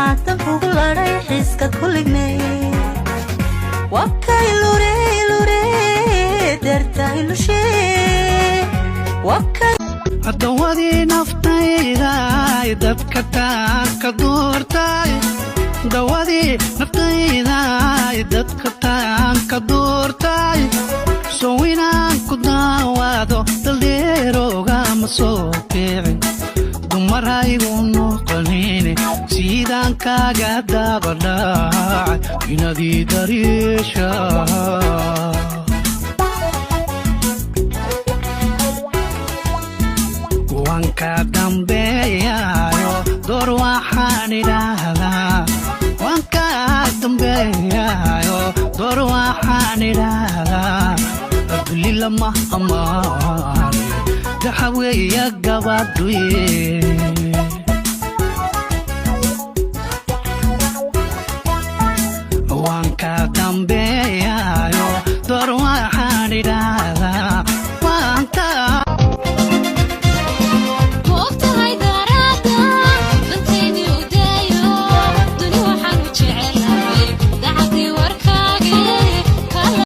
maanta kugu laray xiska kulignay wakay lure dartay lushe wakay adawadi naftayda dabka taanka doortay dawadi naftayda dabka taanka doortay soo inaan ku daawado daldeeroga ma soo kicin dumaraygu noqonine sidaan kaaga dabadhacay inadii dariisha wanka dambeeyayo door waxaan idhaahdaa wanka dambeeyayo door waxaan idhaahdaa abli lama amaane daxaweeya gabadhuye